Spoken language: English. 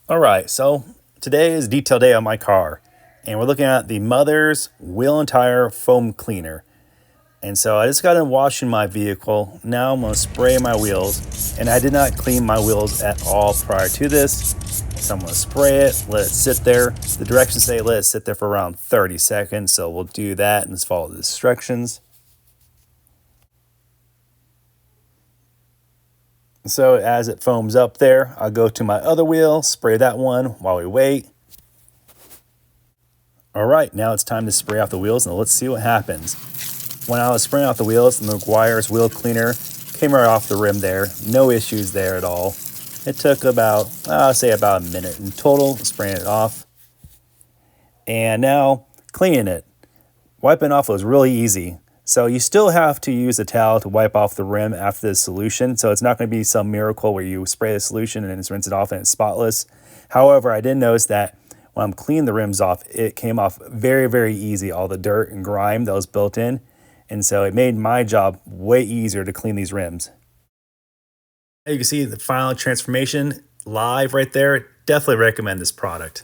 All right, so today is detail day on my car, and we're looking at the Mother's Wheel and Tire Foam Cleaner. And so I just got in washing my vehicle. Now I'm gonna spray my wheels, and I did not clean my wheels at all prior to this. So I'm gonna spray it, let it sit there. The directions say let it sit there for around 30 seconds, so we'll do that and just follow the instructions. So as it foams up there, I'll go to my other wheel, spray that one while we wait. All right, now it's time to spray off the wheels, and let's see what happens. When I was spraying off the wheels, the McGuire's wheel cleaner came right off the rim there. No issues there at all. It took about, I'll say about a minute in total, spraying it off. And now cleaning it. Wiping off was really easy. So you still have to use a towel to wipe off the rim after the solution. So it's not going to be some miracle where you spray the solution and then just rinse it off and it's spotless. However, I did notice that when I'm cleaning the rims off, it came off very, very easy. All the dirt and grime that was built in. And so it made my job way easier to clean these rims. You can see the final transformation live right there. Definitely recommend this product.